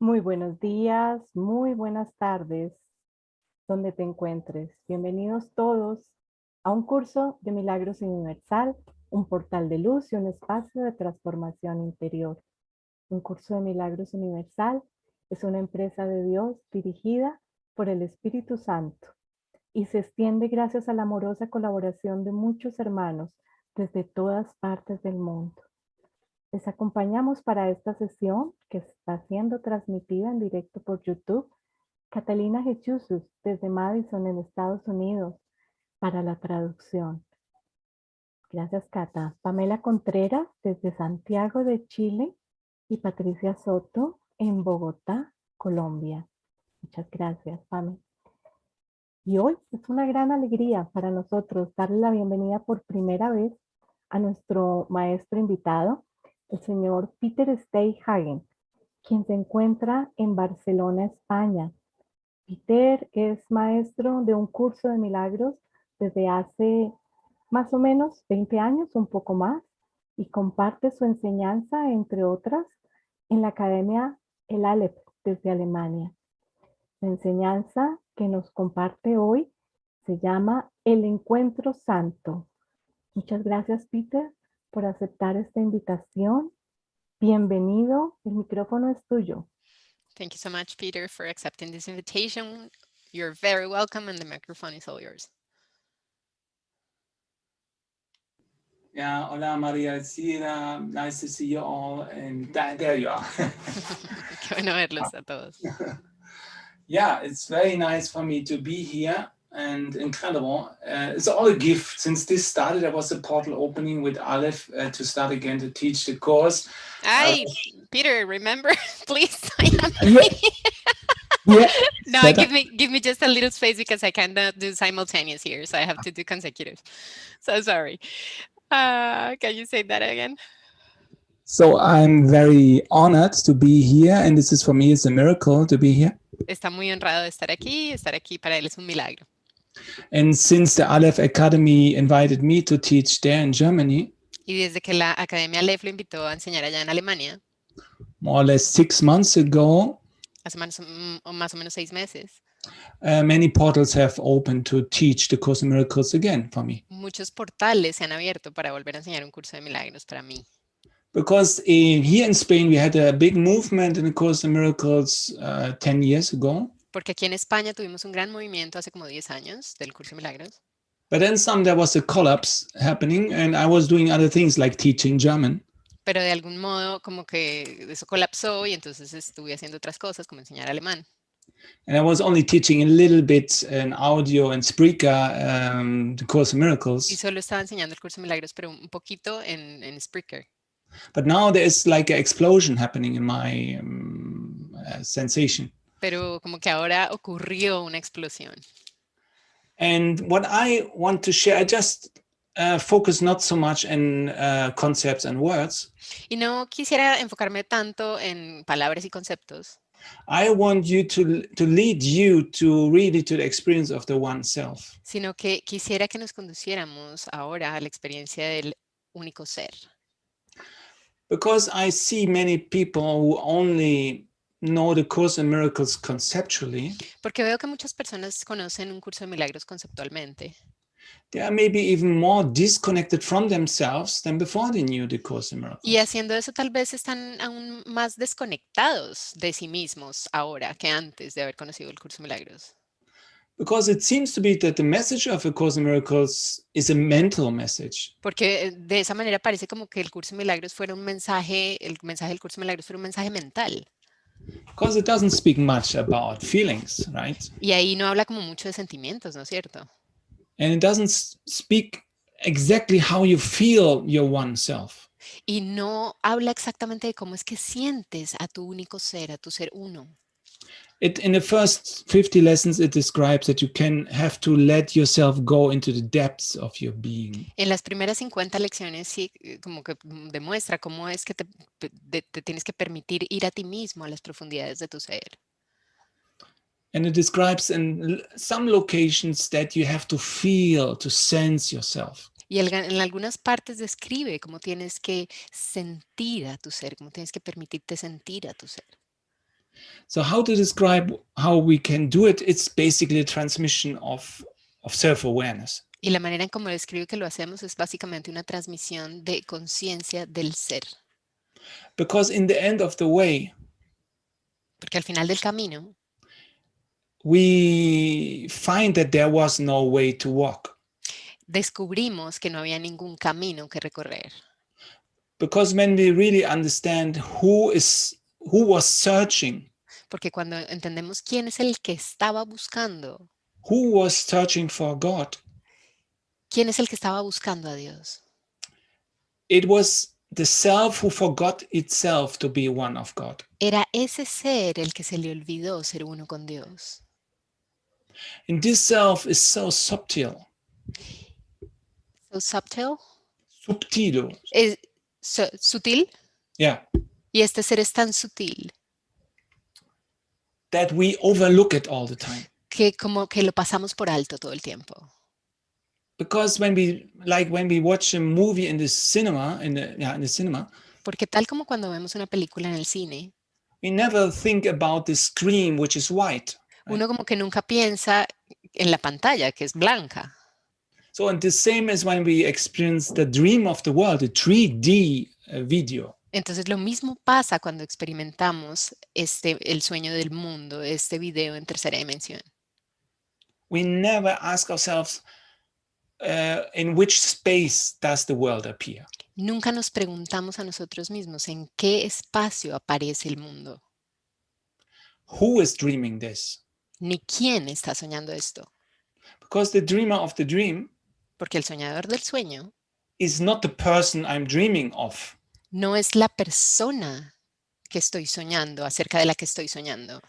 Muy buenos días, muy buenas tardes, donde te encuentres. Bienvenidos todos a un curso de Milagros Universal, un portal de luz y un espacio de transformación interior. Un curso de Milagros Universal es una empresa de Dios dirigida por el Espíritu Santo y se extiende gracias a la amorosa colaboración de muchos hermanos desde todas partes del mundo. Les acompañamos para esta sesión que está siendo transmitida en directo por YouTube. Catalina Jesús desde Madison en Estados Unidos para la traducción. Gracias, Cata. Pamela Contreras desde Santiago de Chile y Patricia Soto en Bogotá, Colombia. Muchas gracias, Pamela. Y hoy es una gran alegría para nosotros darle la bienvenida por primera vez a nuestro maestro invitado, el señor Peter Steinhagen, quien se encuentra en Barcelona, España. Peter es maestro de un curso de milagros desde hace más o menos 20 años, un poco más, y comparte su enseñanza, entre otras, en la Academia El Aleph desde Alemania. La enseñanza que nos comparte hoy se llama El Encuentro Santo. Muchas gracias, Peter, por aceptar esta invitación. Bienvenido, el micrófono es tuyo. Thank you so much, Peter, for accepting this invitation. You're very welcome and the microphone is all yours. Yeah, hola María Elcira, nice to see you all, and there you are. Qué bueno verlos a todos. Yeah, it's very nice for me to be here and incredible. It's all a gift. Since this started, there was a portal opening with Aleph to start again to teach the course. Ay, Peter, remember, please. Yeah. No, give me just a little space because I cannot do simultaneous here, so I have to do consecutive. So sorry. Can you say that again? So I'm very honored to be here, and this is for me, it's a miracle to be here. Está muy honrado de estar aquí para él es un milagro. And since the Aleph Academy invited me to teach there in Germany, Y desde que la Academia Aleph lo invitó a enseñar allá en Alemania, more or less 6 months ago, hace más o menos 6 meses, many portals have opened to teach the Course in Miracles again for me. muchos portales se han abierto para volver a enseñar un curso de milagros para mí. Because here in Spain, we had a big movement in the Course in Miracles 10 years ago. Porque aquí en España tuvimos un gran movimiento hace como 10 años del curso de milagros. But then there was a collapse happening, and I was doing other things like teaching German. Pero de algún modo como que eso colapsó y entonces estuve haciendo otras cosas como enseñar alemán. And I was only teaching a little bit in audio and Spreaker, the Course in Miracles. Y solo estaba enseñando el curso de milagros, pero un poquito en Spreaker. But now there is like an explosion happening in my sensation. Pero como que ahora ocurrió una explosión. And what I want to share, I just focus not so much in concepts and words. Y no quisiera enfocarme tanto en palabras y conceptos. I want you to lead you to really to the experience of the one self. Sino que quisiera que nos conduciéramos ahora a la experiencia del único ser. Because I see many people who only know the Course in Miracles conceptually. Porque veo que muchas personas conocen un curso de milagros conceptualmente. They are maybe even more disconnected from themselves than before they knew the Course in Miracles. Y haciendo eso tal vez están aún más desconectados de sí mismos ahora que antes de haber conocido el curso de milagros. Because it seems to be that the message of A Course in Miracles is a mental message. Porque de esa manera parece como que el curso de milagros fuera un mensaje, el mensaje del curso de milagros fuera un mensaje mental. Because it doesn't speak much about feelings, right? Y ahí no habla como mucho de sentimientos, ¿no es cierto? And it doesn't speak exactly how you feel your one self. Y no habla exactamente de cómo es que sientes a tu único ser, a tu ser uno. In the first 50 lessons, it describes that you have to let yourself go into the depths of your being. En las primeras 50 lecciones sí, como que demuestra cómo es que te tienes que permitir ir a ti mismo a las profundidades de tu ser. And it describes in some locations that you have to feel, to sense yourself. Y en algunas partes describe cómo tienes que sentir a tu ser, cómo tienes que permitirte sentir a tu ser. So how to describe how we can do it? It's basically a transmission of self-awareness. Y la manera en cómo describe que lo hacemos es básicamente una transmisión de conciencia del ser. Because in the end of the way, Porque al final del camino we find that there was no way to walk. descubrimos que no había ningún camino que recorrer. Because when we really understand who was searching, Porque cuando entendemos quién es el que estaba buscando, who was searching for God, quién es el que estaba buscando a Dios, it was the self who forgot itself to be one of God. era ese ser el que se le olvidó ser uno con Dios. And this self is so subtle. So subtle, Subtilo. es sutil, Yeah. y este ser es tan sutil That we overlook it all the time. que como que lo pasamos por alto todo el tiempo. Because when we watch a movie in the cinema, in the cinema, Porque tal como cuando vemos una película en el cine, we never think about the screen, which is white. uno como que nunca piensa en la pantalla, que es blanca. So, and the same as when we experience the dream of the world, the 3D video. Entonces lo mismo pasa cuando experimentamos el sueño del mundo, este video en tercera dimensión. We never ask ourselves, in which space does the world appear? Nunca nos preguntamos a nosotros mismos en qué espacio aparece el mundo, Who is dreaming this? ni quién está soñando esto. Because the dreamer of the dream Porque el soñador del sueño is not the person I'm dreaming of. no es la persona que estoy soñando, acerca de la que estoy soñando.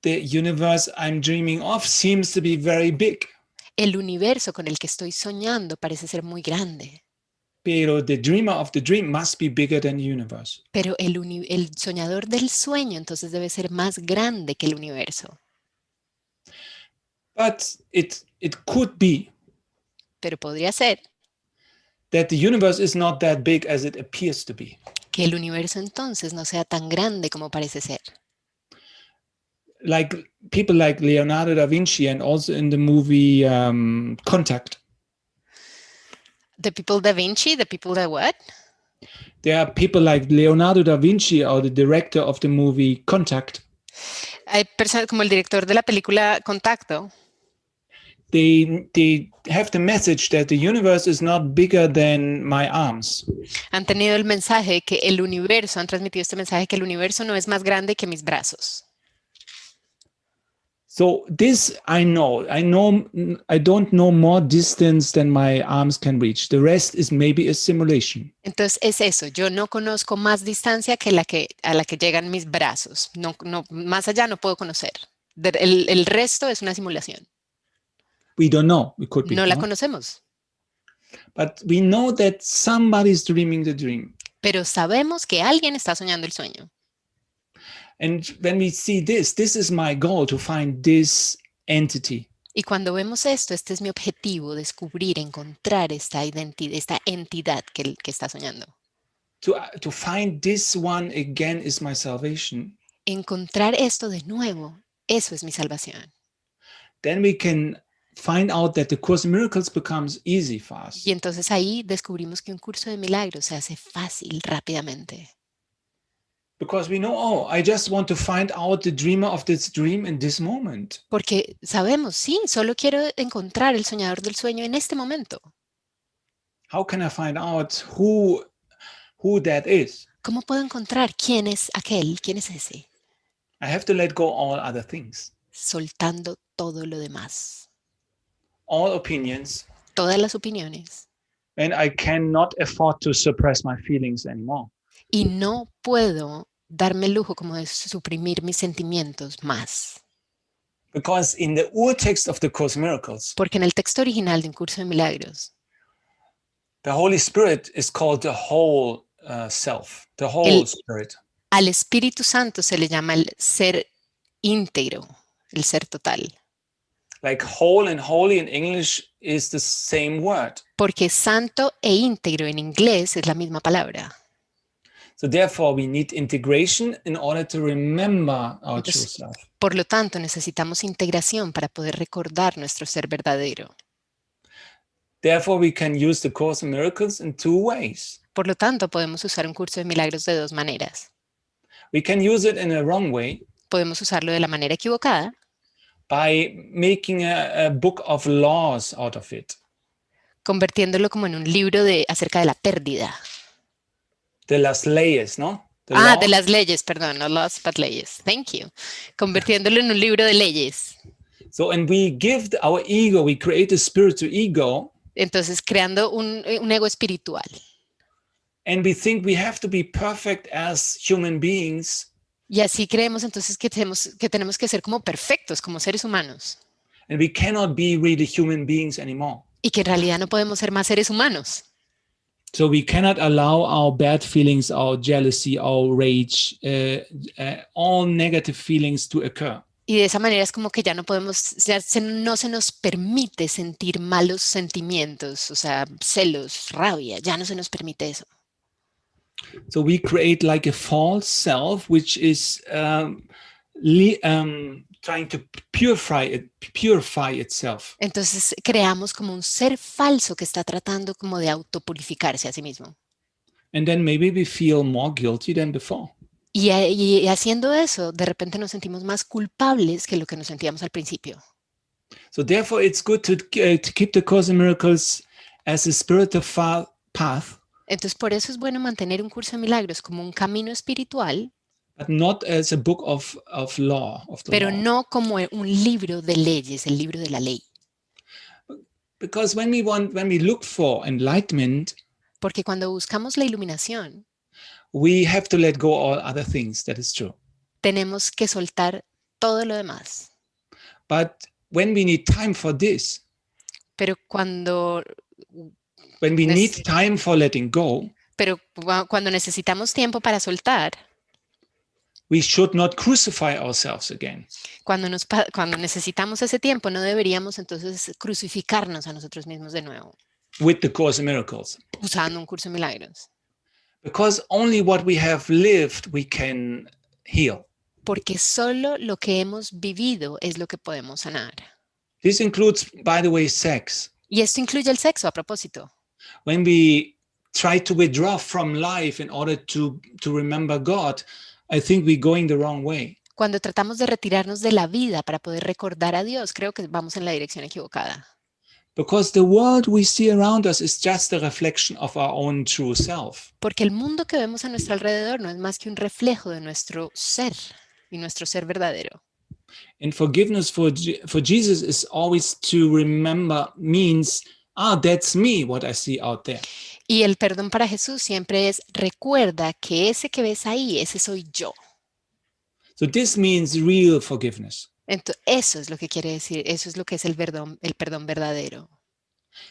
The universe I'm dreaming of seems to be very big. El universo con el que estoy soñando parece ser muy grande. Pero the dreamer of the dream must be bigger than the universe. Pero el soñador del sueño entonces debe ser más grande que el universo. But it could be Pero podría ser that the universe is not that big as it appears to be. que el universo entonces no sea tan grande como parece ser. Like people like Leonardo da Vinci, and also in the movie Contact. The people da Vinci, the people that what? There are people like Leonardo da Vinci, or the director of the movie Contact. Hay personas como el director de la película Contacto. They have the message that the universe is not bigger than my arms. Han tenido el mensaje que el universo, han transmitido este mensaje que el universo no es más grande que mis brazos. So this I know. I don't know more distance than my arms can reach. The rest is maybe a simulation. Entonces es eso, yo no conozco más distancia que a la que llegan mis brazos. No, más allá no puedo conocer. El resto es una simulación. We don't know. It could be. No la conocemos. But we know that somebody's dreaming the dream. Pero sabemos que alguien está soñando el sueño. And when we see this is my goal, to find this entity. Y cuando vemos esto, este es mi objetivo, descubrir, encontrar esta identidad, esta entidad que está soñando. To find this one again is my salvation. Encontrar esto de nuevo, eso es mi salvación. Then we can find out that the Course in Miracles becomes easy for us. Y entonces ahí descubrimos que un curso de milagros se hace fácil rápidamente. Because we know, I just want to find out the dreamer of this dream in this moment. Porque sabemos, sí, solo quiero encontrar el soñador del sueño en este momento. How can I find out who that is? ¿Cómo puedo encontrar quién es aquel, quién es ese? I have to let go all other things. Soltando todo lo demás. All opinions. Todas las opiniones. And I cannot afford to suppress my feelings anymore. Y no puedo darme el lujo como de suprimir mis sentimientos más. Because in the urtext of the Course in Miracles, Porque en el texto original de Un Curso de Milagros, the Holy Spirit is called the whole self, the whole spirit. al Espíritu Santo se le llama el ser íntegro, el ser total. Like whole and holy in English is the same word. Porque santo e íntegro en inglés es la misma palabra. So therefore, we need integration in order to remember our true Entonces, self. por lo tanto, necesitamos integración para poder recordar nuestro ser verdadero. Therefore, we can use the Course in Miracles in two ways. Por lo tanto, podemos usar un curso de milagros de dos maneras. We can use it in a wrong way Podemos usarlo de la manera equivocada, by making a book of laws out of it. convirtiéndolo como en un libro acerca de la pérdida. De las leyes, ¿no? The De law. las leyes, perdón, no laws, but leyes. Thank you. Convirtiéndolo en un libro de leyes. So, and we give our ego, we create a spiritual ego, Entonces, creando un ego espiritual. and we think we have to be perfect as human beings. Y así creemos entonces que tenemos que ser como perfectos, como seres humanos. And we cannot be really human beings anymore. Y que en realidad no podemos ser más seres humanos. So we cannot allow our bad feelings, our jealousy, our rage, all negative feelings to occur. Y de esa manera es como que ya no podemos, no se nos permite sentir malos sentimientos, o sea, celos, rabia, ya no se nos permite eso. So we create like a false self, which is trying to purify itself. Entonces creamos como un ser falso que está tratando como de autopurificarse a sí mismo. And then maybe we feel more guilty than before. Y haciendo eso, de repente nos sentimos más culpables que lo que nos sentíamos al principio. So therefore, it's good to keep the Course in Miracles as a spiritual path. Entonces por eso es bueno mantener un curso de milagros como un camino espiritual, But not as a book of law. pero no como un libro de leyes, el libro de la ley. Because when we look for enlightenment, Porque cuando buscamos la iluminación, we have to let go all other things. That is true. tenemos que soltar todo lo demás. But when we need time for this, Pero cuando time for letting go, cuando necesitamos tiempo para soltar, we should not crucify ourselves again. cuando necesitamos ese tiempo, no deberíamos entonces crucificarnos a nosotros mismos de nuevo, With the Course in Miracles. usando un curso de milagros. Because only what we have lived we can heal. Porque solo lo que hemos vivido es lo que podemos sanar. This includes, by the way, sex. Y esto incluye el sexo, a propósito. When we try to withdraw from life in order to remember God, I think we're going the wrong way. Cuando tratamos de retirarnos de la vida para poder recordar a Dios, creo que vamos en la dirección equivocada. Because the world we see around us is just a reflection of our own true self. Porque el mundo que vemos a nuestro alrededor no es más que un reflejo de nuestro ser y nuestro ser verdadero. And forgiveness for Jesus is always to remember means, that's me, what I see out there. Y el perdón para Jesús siempre es, recuerda que ese que ves ahí, ese soy yo. So this means real forgiveness. Entonces, eso es lo que quiere decir, eso es lo que es el perdón verdadero.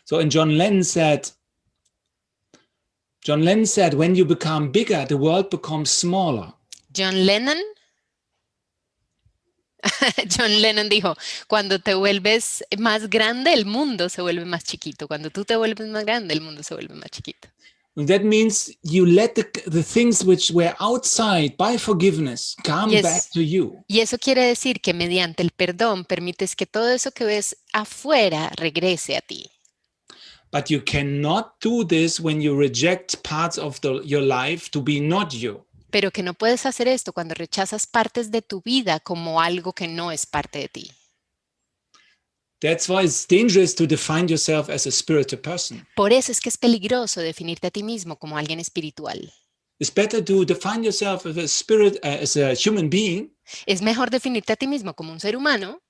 So John Lennon said, when you become bigger, the world becomes smaller. John Lennon dijo, cuando te vuelves más grande, el mundo se vuelve más chiquito. Cuando tú te vuelves más grande, el mundo se vuelve más chiquito. That means you let the things which were outside by forgiveness come back to you. Y eso quiere decir que mediante el perdón permites que todo eso que ves afuera regrese a ti. But you cannot do this when you reject parts of your life to be not you. Pero que no puedes hacer esto cuando rechazas partes de tu vida como algo que no es parte de ti. That's why it's dangerous to define yourself as a spiritual person. Por eso es que es peligroso definirte a ti mismo como alguien espiritual. It's better to define yourself as a human being. Es mejor definirte a ti mismo como un ser humano.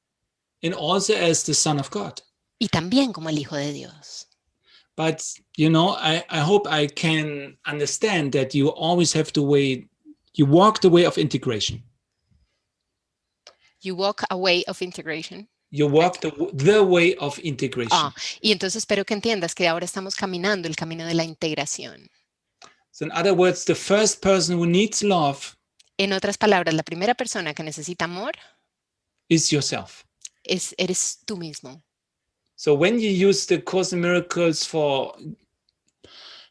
And also as the Son of God. Y también como el Hijo de Dios. But, I hope I can understand that you always have to you walk the way of integration. You walk a way of integration. You walk the way of integration. Y entonces espero que entiendas que ahora estamos caminando el camino de la integración. So in other words, the first person who needs love En otras palabras, la primera persona que necesita amor is yourself. Eres tú mismo. So when you use the Course in Miracles for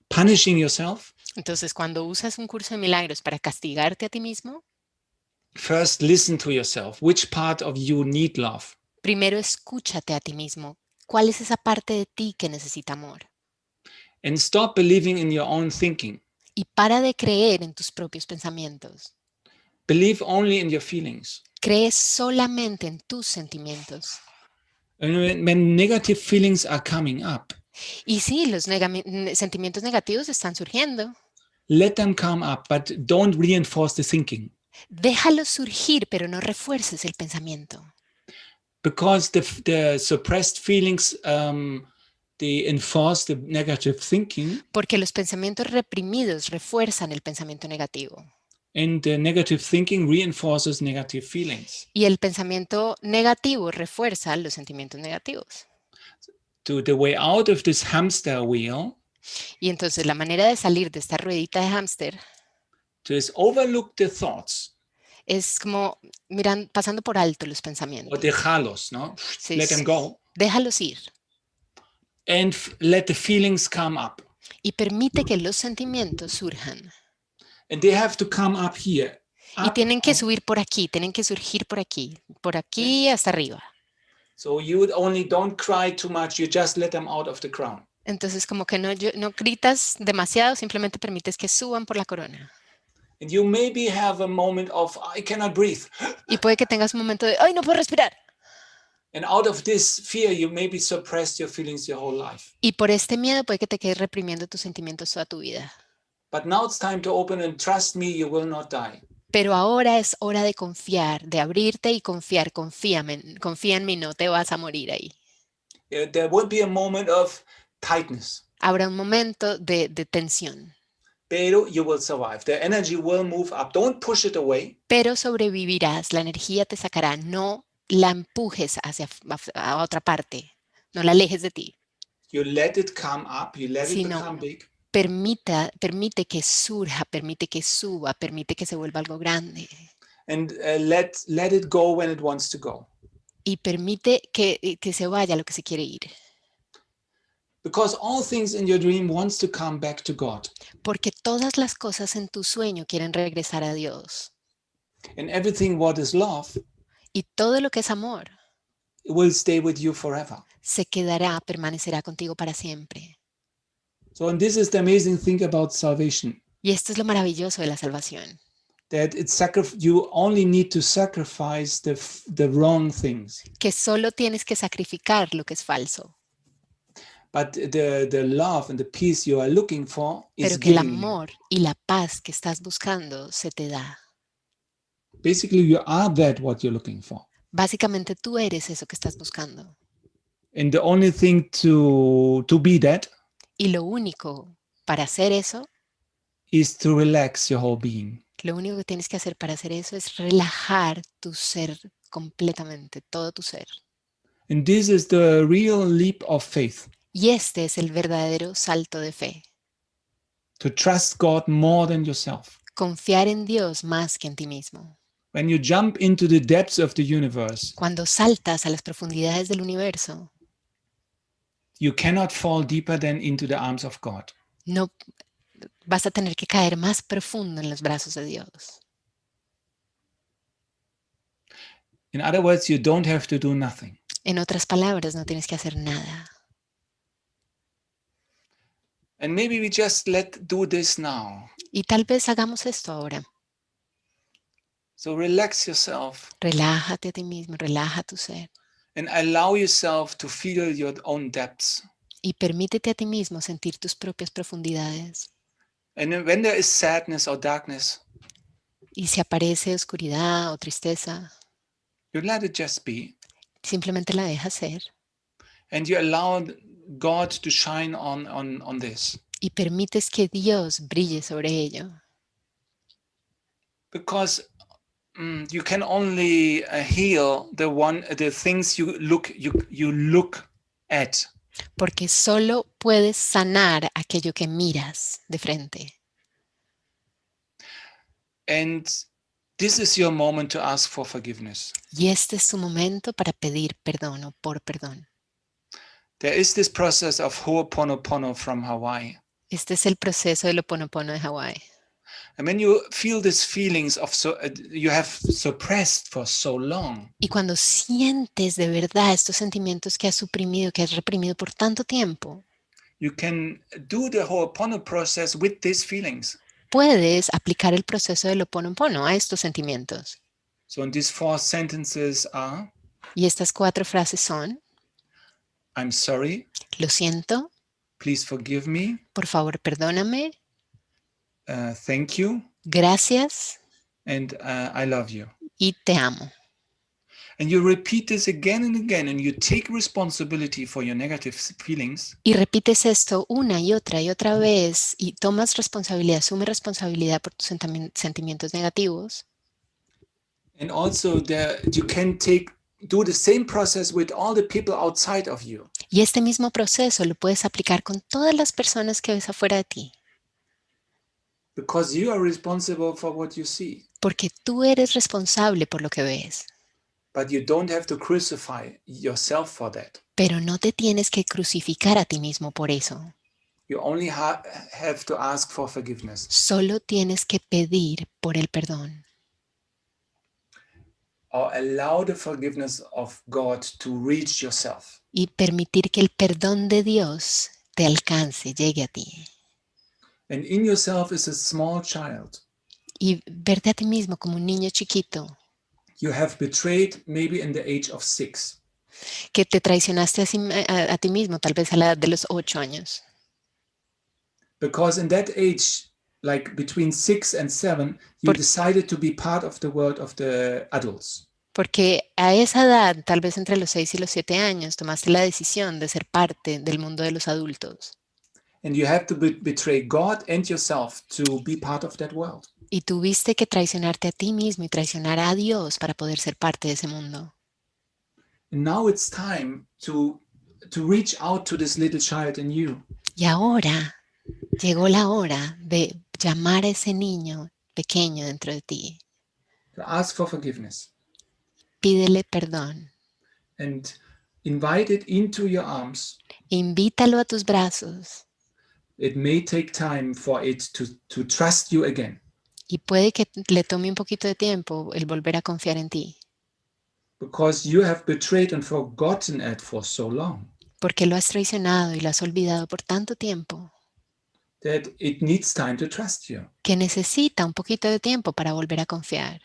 punishing yourself, Entonces, cuando usas un curso de milagros para castigarte a ti mismo, first listen to yourself. Which part of you need love? primero escúchate a ti mismo. ¿Cuál es esa parte de ti que necesita amor? And stop believing in your own thinking. Y para de creer en tus propios pensamientos. Believe only in your feelings. Cree solamente en tus sentimientos. And when negative feelings are coming up, Y sí, los sentimientos negativos están surgiendo. let them come up, but don't reinforce the thinking. Déjalos surgir, pero no refuerces el pensamiento. Because the suppressed feelings, they enforce the negative thinking. Porque los pensamientos reprimidos refuerzan el pensamiento negativo. And the negative thinking reinforces negative feelings. Y el pensamiento negativo refuerza los sentimientos negativos. To the way out of this hamster wheel, Y entonces la manera de salir de esta ruedita de hámster to just overlook the thoughts. es como pasando por alto los O pensamientos. dejarlos, no? Sí, Let them go. Déjalos ir. And let the feelings come up. Y permite que los sentimientos surjan. And they have to come up here. Y tienen que subir por aquí, tienen que surgir por aquí hasta arriba. So you only don't cry too much, you just let them out of the crown. Entonces como que no gritas demasiado, simplemente permites que suban por la corona. And you maybe have a moment of, I cannot breathe. Y puede que tengas un momento de, ¡ay, no puedo respirar! And out of this fear, you maybe suppressed your feelings your whole life. Y por este miedo puede que te quedes reprimiendo tus sentimientos toda tu vida. But now it's time to open and trust me, you will not die. Pero ahora es hora de confiar, de abrirte y confiar. Confía en mí, no te vas a morir ahí. There will be a moment of tightness. Habrá un momento de tensión. Pero you will survive. The energy will move up. Don't push it away. Pero sobrevivirás, la energía te sacará. No la empujes a otra parte, no la alejes de ti. You let it come up, you let it become big. Permite que surja, permite que suba, permite que se vuelva algo grande. And let it go when it wants to go. Y permite que se vaya lo que se quiere ir. Because all things in your dream wants to come back to God. Porque todas las cosas en tu sueño quieren regresar a Dios. And everything what is love, Y todo lo que es amor, it will stay with you forever. se quedará, permanecerá contigo para siempre. So, and this is the amazing thing about salvation. Y esto es lo maravilloso de la salvación. That you only need to sacrifice the wrong things. Que solo tienes que sacrificar lo que es falso. But the love and the peace you are looking for is Pero que el given. amor y la paz que estás buscando se te da. Basically, you are that what you're looking for. Básicamente tú eres eso que estás buscando. And the only thing to be that Y lo único para hacer eso, is to relax your whole being. lo único que tienes que hacer para hacer eso es relajar tu ser completamente, todo tu ser. And this is the real leap of faith. Y este es el verdadero salto de fe. To trust God more than yourself. Confiar en Dios más que en ti mismo. When you jump into the depths of the universe, Cuando saltas a las profundidades del universo, you cannot fall deeper than into the arms of God. no vas a tener que caer más profundo en los brazos de Dios. In other words, you don't have to do nothing. En otras palabras, no tienes que hacer nada. And maybe we just do this now. Y tal vez hagamos esto ahora. So relax yourself. Relájate a ti mismo, relaja tu ser. And allow yourself to feel your own depths. Y permítete a ti mismo sentir tus propias profundidades. And when there is sadness or darkness, Y si aparece oscuridad o tristeza, you let it just be. simplemente la dejas ser. And you allow God to shine on this. Y permites que Dios brille sobre ello. Because you can only heal the things you look at. Porque solo puedes sanar aquello que miras de frente. And this is your moment to ask for forgiveness. Y este es tu momento para pedir perdón o por perdón. There is this process of Ho'oponopono from Hawaii. Este es el proceso del Ho'oponopono de Hawái. And when you feel these feelings of you have suppressed for so long, Y cuando sientes de verdad estos sentimientos que has suprimido, que has reprimido por tanto tiempo, you can do the Ho'oponopono process with these feelings. puedes aplicar el proceso del Ho'oponopono a estos sentimientos. So in these 4 sentences are, Y estas 4 frases son: I'm sorry, lo siento, please forgive me, por favor perdóname, thank you, gracias and I love you. y te amo. And you repeat this again and again, and you take responsibility for your negative feelings. Y repites esto una y otra vez y tomas responsabilidad, asume responsabilidad por tus sentimientos negativos. And also you can do the same process with all the people outside of you. Y este mismo proceso lo puedes aplicar con todas las personas que ves afuera de ti. Because you are responsible for what you see. Porque tú eres responsable por lo que ves. But you don't have to crucify yourself for that. Pero no te tienes que crucificar a ti mismo por eso. You only have to ask for forgiveness. Solo tienes que pedir por el perdón. Or allow the forgiveness of God to reach yourself. Y permitir que el perdón de Dios te alcance, llegue a ti. And in yourself is a small child. Y verte a ti mismo como un niño chiquito. You have betrayed maybe in the age of 6. Que te traicionaste a ti mismo, tal vez a la edad de los 8 años. Because in that age, like between 6 and 7, you decided to be part of the world of the adults. Porque a esa edad, tal vez entre los 6 y los 7 años, tomaste la decisión de ser parte del mundo de los adultos. And you have to betray God and yourself to be part of that world. Y tuviste que traicionarte a ti mismo y traicionar a Dios para poder ser parte de ese mundo. And now it's time to reach out to this little child in you. Y ahora llegó la hora de llamar a ese niño pequeño dentro de ti. To ask for forgiveness. Pídele perdón. And invite it into your arms. Invítalo a tus brazos. It may take time for it to trust you again. Y puede que le tome un poquito de tiempo el volver a confiar en ti. Because you have betrayed and forgotten it for so long. Porque lo has traicionado y lo has olvidado por tanto tiempo. That it needs time to trust you. Que necesita un poquito de tiempo para volver a confiar.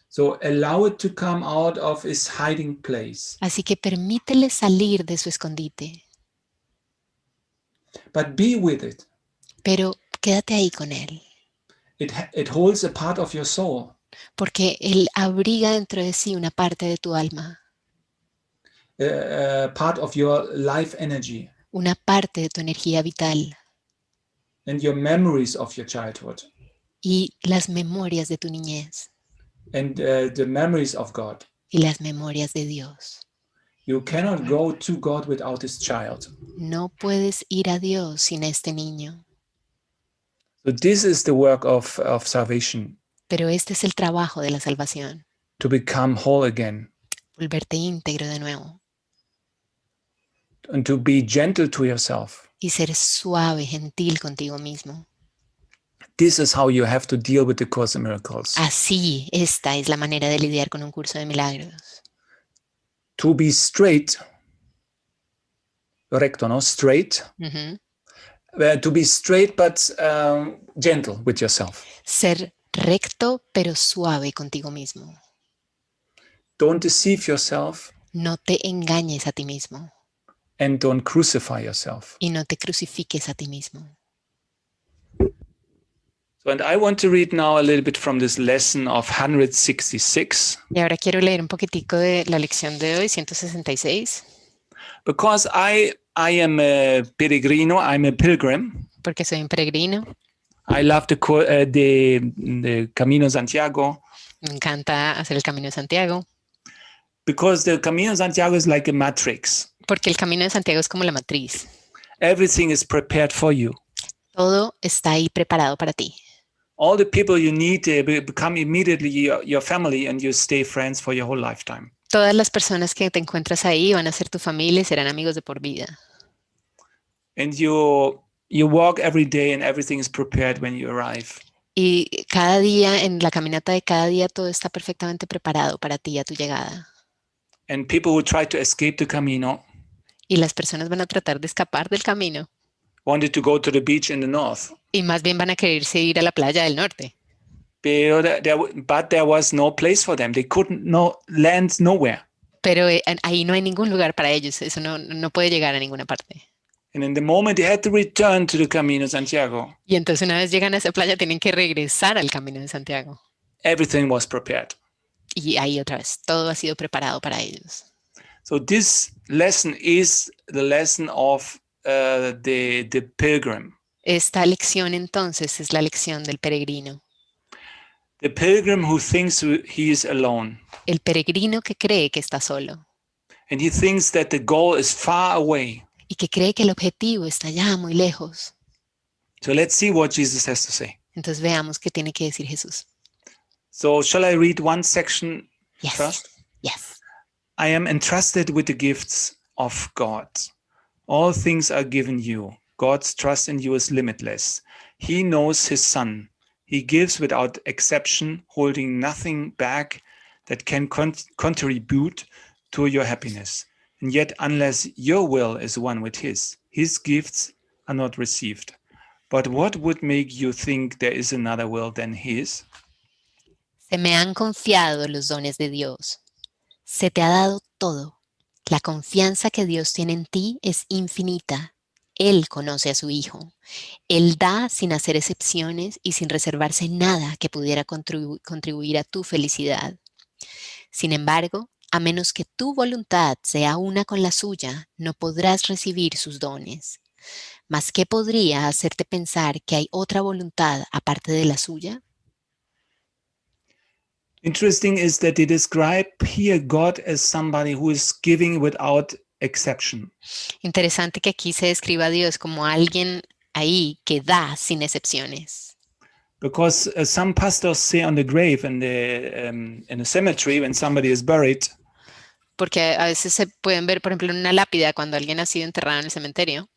So allow it to come out of its hiding place. Así que permítele salir de su escondite. But be with it. Pero quédate ahí con él. It holds a part of your soul. Porque él abriga dentro de sí una parte de tu alma. Part of your life energy. Una parte de tu energía vital. And your memories of your childhood. Y las memorias de tu niñez. And the memories of God. Y las memorias de Dios. You cannot go to God without this child. No puedes ir a Dios sin este niño. So this is the work of salvation. Pero este es el trabajo de la salvación. To become whole again. Volverte íntegro de nuevo. And to be gentle to yourself. Y ser suave, gentil contigo mismo. This is how you have to deal with the Course in Miracles. Así, esta es la manera de lidiar con un curso de milagros. To be straight, recto, no? Straight. To be straight but gentle with yourself. Ser recto pero suave contigo mismo. Don't deceive yourself. No te engañes a ti mismo. And don't crucify yourself. Y no te crucifiques a ti mismo. So, and I want to read now a little bit from this lesson of 166. Y ahora quiero leer un poquitico de la lección de hoy, 166. Because I am a peregrino, I'm a pilgrim. Porque soy un peregrino. I love the Camino Santiago. Me encanta hacer el Camino de Santiago. Because the Camino Santiago is like a matrix. Porque el Camino de Santiago es como la matriz. Everything is prepared for you. Todo está ahí preparado para ti. All the people you need become immediately your family and you stay friends for your whole lifetime. Todas las personas que te encuentras ahí van a ser tu familia y serán amigos de por vida. And you You walk every day and everything is prepared when you arrive. Y cada día, en la caminata de cada día, todo está perfectamente preparado para ti a tu llegada. And people who try to escape the camino Y las personas van a tratar de escapar del camino wanted to go to the beach in the north. y más bien van a quererse ir a la playa del norte. But there was no place for them. They couldn't land nowhere. Pero ahí no hay ningún lugar para ellos. Eso no puede llegar a ninguna parte. And in the moment they had to return to the Camino Santiago, Y entonces una vez llegan a esa playa tienen que regresar al Camino de Santiago. everything was prepared. Y ahí otra vez, todo ha sido preparado para ellos. So this lesson is the lesson of the pilgrim. Esta lección entonces es la lección del peregrino. The pilgrim who thinks he is alone. El peregrino que cree que está solo. And he thinks that the goal is far away. Y que cree que el objetivo está ya muy lejos. So let's see what Jesus has to say. Entonces veamos qué tiene que decir Jesús. So shall I read one section first? Yes. I am entrusted with the gifts of God. All things are given you. God's trust in you is limitless. He knows his son. He gives without exception, holding nothing back that can contribute to your happiness. And yet, unless your will is one with his gifts are not received. But what would make you think there is another will than his? Se me han confiado los dones de Dios. Se te ha dado todo. La confianza que Dios tiene en ti es infinita. Él conoce a su Hijo. Él da sin hacer excepciones y sin reservarse nada que pudiera contribuir a tu felicidad. Sin embargo, a menos que tu voluntad sea una con la suya, no podrás recibir sus dones. ¿Mas qué podría hacerte pensar que hay otra voluntad aparte de la suya? Interesting is that they describe here God as somebody who is giving without exception. Interesante que aquí se describa a Dios como alguien ahí que da sin excepciones. Because some pastors say on the grave in the cemetery when somebody is buried, Porque a veces se pueden ver, por ejemplo, en una lápida cuando alguien ha sido enterrado en el cementerio.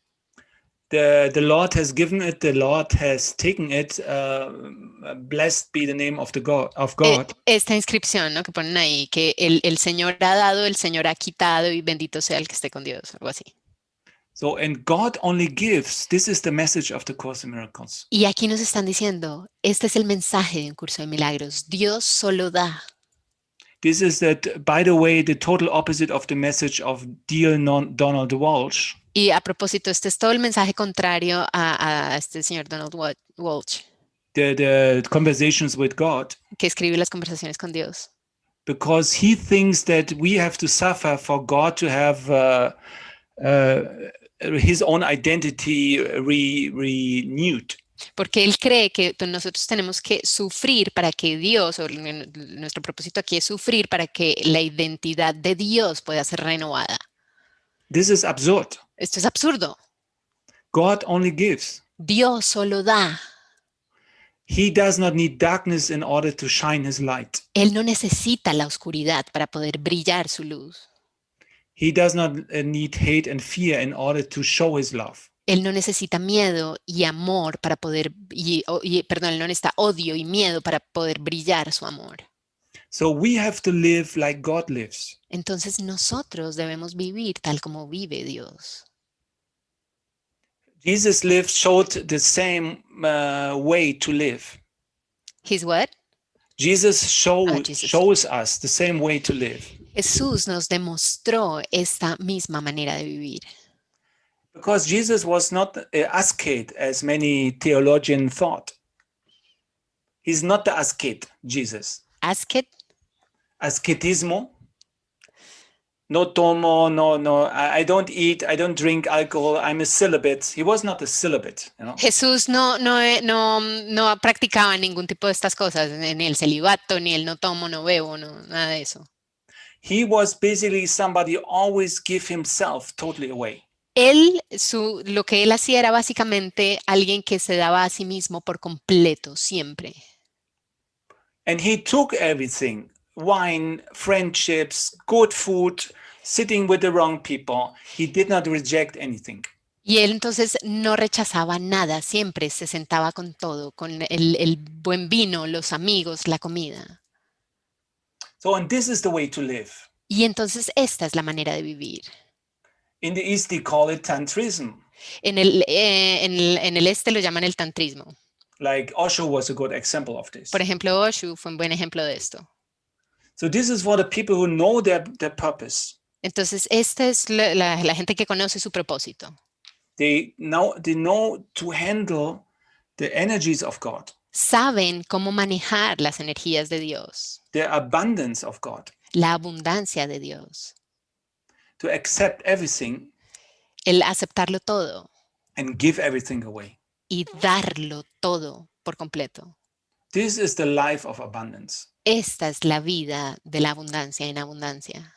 the Lord has given it, the Lord has taken it. Blessed be the name of God. Esta inscripción, ¿no? Que ponen ahí, que el Señor ha dado, el Señor ha quitado y bendito sea el que esté con Dios, algo así. So, and God only gives. This is the message of the Course in Miracles. Y aquí nos están diciendo, este es el mensaje de un curso de milagros. Dios solo da. This is that, by the way, the total opposite of the message of dear Donald Walsh. Y a propósito, este es todo el mensaje contrario a este señor Donald Walsh. The conversations with God. Que escribe las conversaciones con Dios. Because he thinks that we have to suffer for God to have his own identity renewed. Porque él cree que nosotros tenemos que sufrir para que Dios, o nuestro propósito aquí es sufrir para que la identidad de Dios pueda ser renovada. This is absurd. Esto es absurdo. God only gives. Dios solo da. He does not need darkness in order to shine his light. Él no necesita la oscuridad para poder brillar su luz. He does not need hate and fear in order to show his love. Él no necesita miedo y amor para poder, él no necesita odio y miedo para poder brillar su amor. So we have to live like God lives. Entonces nosotros debemos vivir tal como vive Dios. Jesus showed the same way to live. His what? Jesus shows us the same way to live. Jesús nos demostró esta misma manera de vivir. Because Jesus was not an ascete, as many theologians thought. He's not the ascete, Jesus. Ascet? Ascetismo. No tomo, no, I don't eat, I don't drink alcohol, I'm a celibate. He was not a celibate. You know? Jesús no practicaba ningún tipo de estas cosas, ni el celibato, ni el no tomo, no bebo, no, nada de eso. He was basically somebody who always give himself totally away. Lo que él hacía era básicamente alguien que se daba a sí mismo por completo, siempre. And he took everything, wine, friendships, good food, sitting with the wrong people. He did not reject anything. Y él entonces no rechazaba nada, siempre se sentaba con todo, con el buen vino, los amigos, la comida. So, and this is the way to live. Y entonces esta es la manera de vivir. In the East, they call it tantrism. En el este lo llaman el tantrismo. Like Osho was a good example of this. Por ejemplo, Osho fue un buen ejemplo de esto. So this is for the people who know their purpose. Entonces, esta es la gente que conoce su propósito. They know to handle the energies of God, Saben cómo manejar las energías de Dios, the abundance of God, la abundancia de Dios, to accept everything el aceptarlo todo and give everything away. y darlo todo por completo. This is the life of abundance. Esta es la vida de la abundancia en abundancia.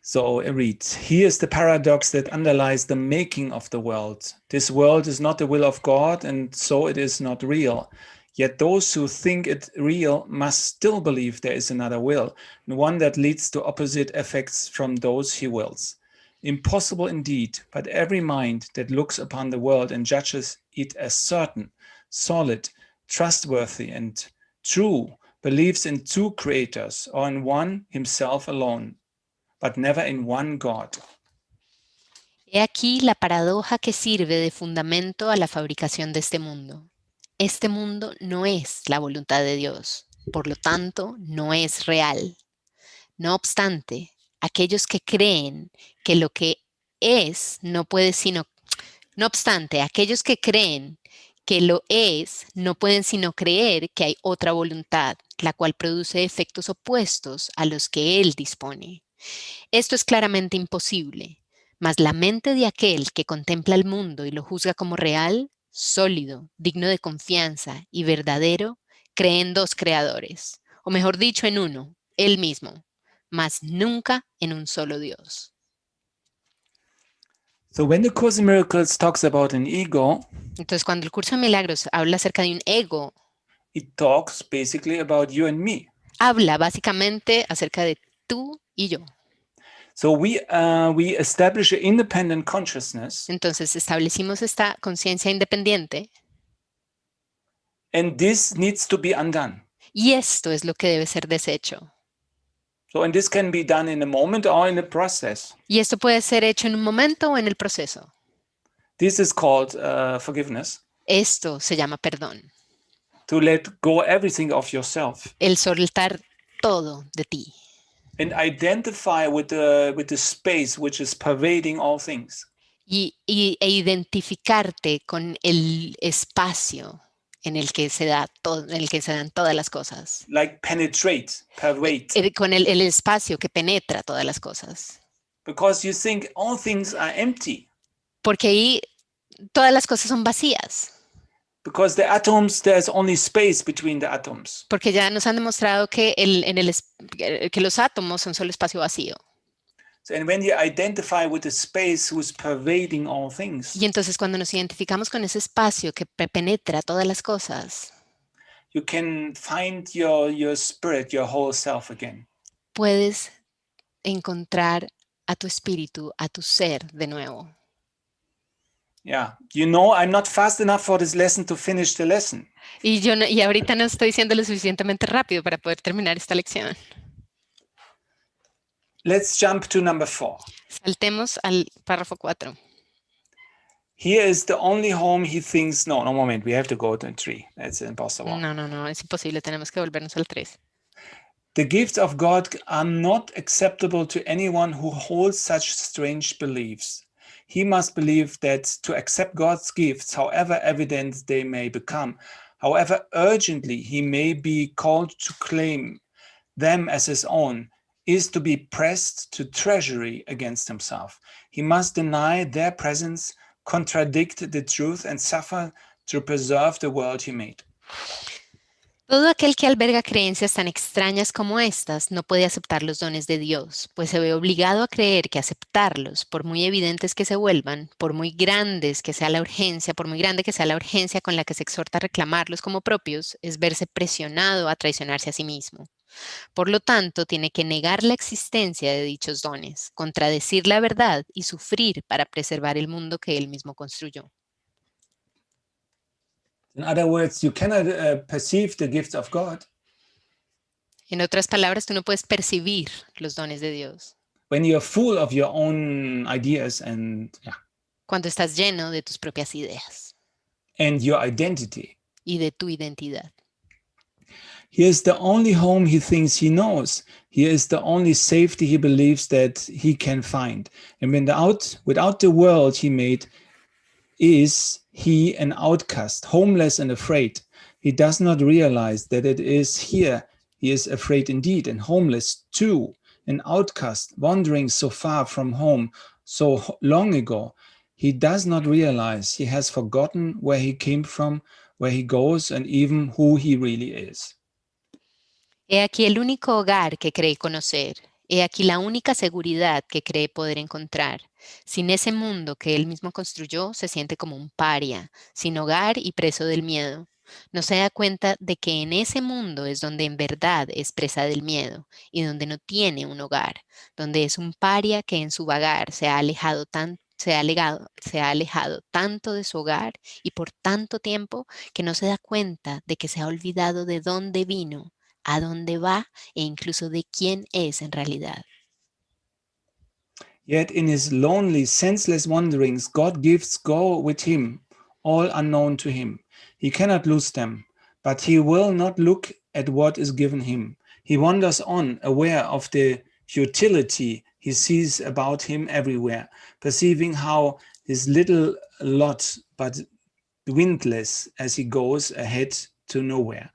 So it reads, here is the paradox that underlies the making of the world. This world is not the will of God, and so it is not real. Yet those who think it real must still believe there is another will, and one that leads to opposite effects from those he wills. Impossible indeed, but every mind that looks upon the world and judges it as certain, solid, trustworthy, and true, believes in two creators, or in one himself alone, but never in one God. He aquí la paradoja que sirve de fundamento a la fabricación de este mundo. Este mundo no es la voluntad de Dios, por lo tanto, no es real. No obstante, aquellos que creen que lo que es no puede sino... No obstante, aquellos que creen que lo es no pueden sino creer que hay otra voluntad, la cual produce efectos opuestos a los que Él dispone. Esto es claramente imposible, mas la mente de aquel que contempla el mundo y lo juzga como real, sólido, digno de confianza y verdadero, cree en dos creadores, o mejor dicho, en uno, Él mismo, mas nunca en un solo Dios. So when the Course in Miracles talks about an ego, Entonces, cuando el curso de milagros habla acerca de un ego, it talks basically about you and me. habla básicamente acerca de tú y yo. So we establish an independent consciousness, Entonces, establecimos esta conciencia independiente and this needs to be undone. y esto es lo que debe ser deshecho. So, and this can be done in a moment or in a process. Y esto puede ser hecho en un momento o en el proceso. This is called forgiveness. Esto se llama perdón. To let go everything of yourself El soltar todo de ti and identify with the space which is pervading all things. e identificarte con el espacio en el que se da todo, en el que se dan todas las cosas. Like penetrate, pervade. Con el espacio que penetra todas las cosas. Because you think all things are empty. Porque ahí todas las cosas son vacías. Because the atoms, there's only space between the atoms. Porque ya nos han demostrado que, que los átomos son solo espacio vacío. So, and when you identify with the space who's pervading all things, Y entonces cuando nos identificamos con ese espacio que penetra todas las cosas, you can find your spirit, your whole self again. puedes encontrar a tu espíritu, a tu ser de nuevo. Yeah, you know, I'm not fast enough for this lesson to finish the lesson. Y ahorita no estoy siendo lo suficientemente rápido para poder terminar esta lección. Let's jump to number 4. Saltemos al párrafo 4. Here is the only home he thinks. No, moment. We have to go to 3. That's impossible. No, es imposible. Tenemos que volvernos al 3. The gifts of God are not acceptable to anyone who holds such strange beliefs. He must believe that to accept God's gifts, however evident they may become, however urgently he may be called to claim them as his own, is to be pressed to treachery against himself. He must deny their presence, contradict the truth, and suffer to preserve the world he made. Todo aquel que alberga creencias tan extrañas como estas no puede aceptar los dones de Dios, pues se ve obligado a creer que aceptarlos, por muy evidentes que se vuelvan, por muy grandes que sea la urgencia, por muy grande que sea la urgencia con la que se exhorta a reclamarlos como propios, es verse presionado a traicionarse a sí mismo. Por lo tanto, tiene que negar la existencia de dichos dones, contradecir la verdad y sufrir para preservar el mundo que él mismo construyó. In other words, you cannot perceive the gifts of God En otras palabras, tú no puedes percibir los dones de Dios when you're full of your own ideas and cuando estás lleno de tus propias ideas your identity. y de tu identidad. Here is the only home he thinks he knows. Here is the only safety he believes that he can find. And without the world he made, is he an outcast, homeless and afraid. He does not realize that it is here he is afraid indeed, and homeless too, an outcast, wandering so far from home so long ago. He does not realize he has forgotten where he came from, where he goes, and even who he really is. He aquí el único hogar que cree conocer. He aquí la única seguridad que cree poder encontrar. Sin ese mundo que él mismo construyó, se siente como un paria, sin hogar y preso del miedo. No se da cuenta de que en ese mundo es donde en verdad es presa del miedo y donde no tiene un hogar, donde es un paria que en su vagar se ha alejado tanto de su hogar y por tanto tiempo que no se da cuenta de que se ha olvidado de dónde vino, a dónde va e incluso de quién es en realidad. Yet in his lonely, senseless wanderings, God's gifts go with him, all unknown to him. He cannot lose them, but he will not look at what is given him. He wanders on, aware of the futility he sees about him everywhere, perceiving how his little lot but windless as he goes ahead to nowhere.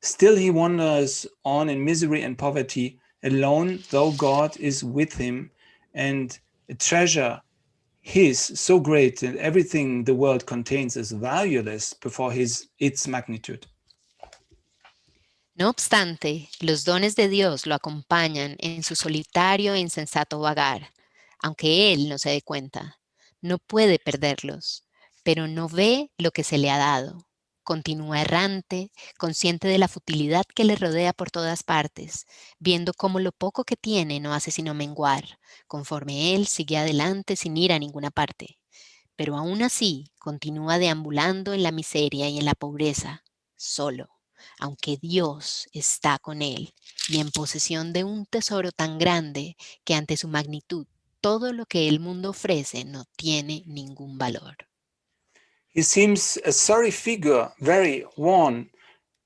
Still he wanders on in misery and poverty, alone, though God is with him, and a treasure his so great that everything the world contains is valueless before its magnitude. No obstante, los dones de Dios lo acompañan en su solitario e insensato vagar, aunque él no se dé cuenta. No puede perderlos, pero no ve lo que se le ha dado. Continúa errante, consciente de la futilidad que le rodea por todas partes, viendo cómo lo poco que tiene no hace sino menguar, conforme él sigue adelante sin ir a ninguna parte. Pero aún así continúa deambulando en la miseria y en la pobreza, solo, aunque Dios está con él y en posesión de un tesoro tan grande que ante su magnitud todo lo que el mundo ofrece no tiene ningún valor. He seems a sorry figure, very worn,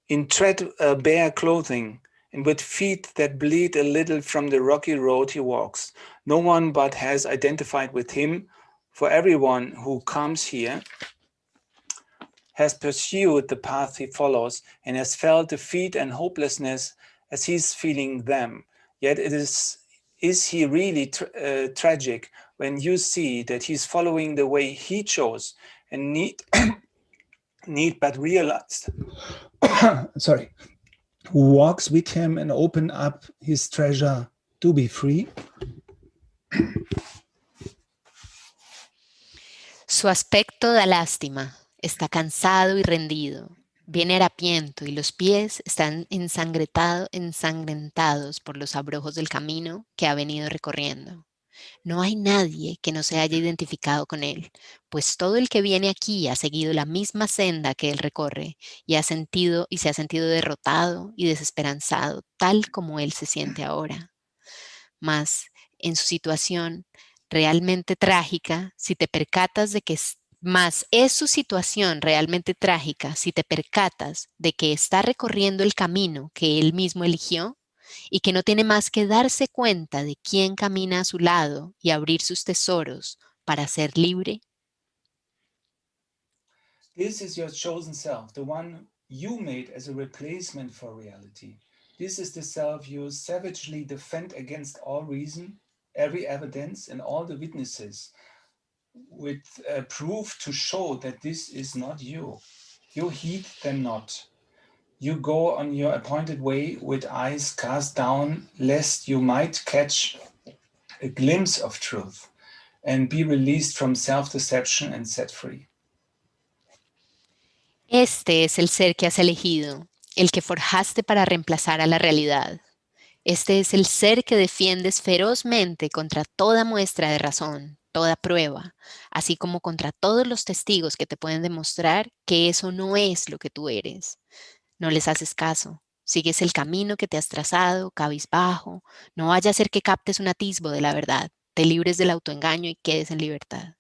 in threadbare clothing, and with feet that bleed a little from the rocky road he walks. No one but has identified with him, for everyone who comes here has pursued the path he follows and has felt defeat and hopelessness as he's feeling them. Yet is he really tragic when you see that he's following the way he chose and need but realize sorry, who walks with him and open up his treasure to be free? Su aspecto da lástima, está cansado y rendido, viene harapiento y los pies están ensangrentados por los abrojos del camino que ha venido recorriendo. No hay nadie que no se haya identificado con él, pues todo el que viene aquí ha seguido la misma senda que él recorre y se ha sentido derrotado y desesperanzado, tal como él se siente ahora. Mas en su situación realmente trágica, si te percatas de que está recorriendo el camino que él mismo eligió y que no tiene más que darse cuenta de quién camina a su lado y abrir sus tesoros para ser libre. This is your chosen self, the one you made as a replacement for reality. This is the self you savagely defend against all reason, every evidence, and all the witnesses, with proof to show that this is not you. You heed them not. You go on your appointed way with eyes cast down, lest you might catch a glimpse of truth and be released from self-deception and set free. Este es el ser que has elegido, el que forjaste para reemplazar a la realidad. Este es el ser que defiendes ferozmente contra toda muestra de razón, toda prueba, así como contra todos los testigos que te pueden demostrar que eso no es lo que tú eres. No les haces caso. Sigues el camino que te has trazado, cabizbajo. No vaya a ser que captes un atisbo de la verdad, te libres del autoengaño y quedes en libertad.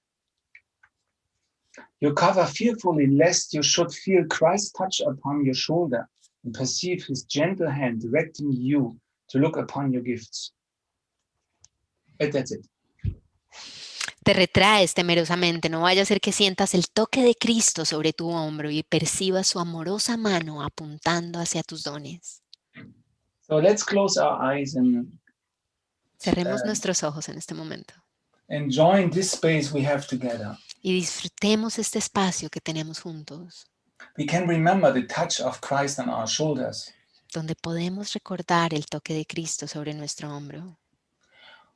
You cover fearfully lest you should feel Christ's touch upon your shoulder and perceive his gentle hand directing you to look upon your gifts. And that's it. Te retraes temerosamente, no vaya a ser que sientas el toque de Cristo sobre tu hombro y percibas su amorosa mano apuntando hacia tus dones. So let's close our eyes and Cerremos nuestros ojos en este momento join this space we have together. y disfrutemos este espacio que tenemos juntos, We can remember the touch of Christ on our shoulders. donde podemos recordar el toque de Cristo sobre nuestro hombro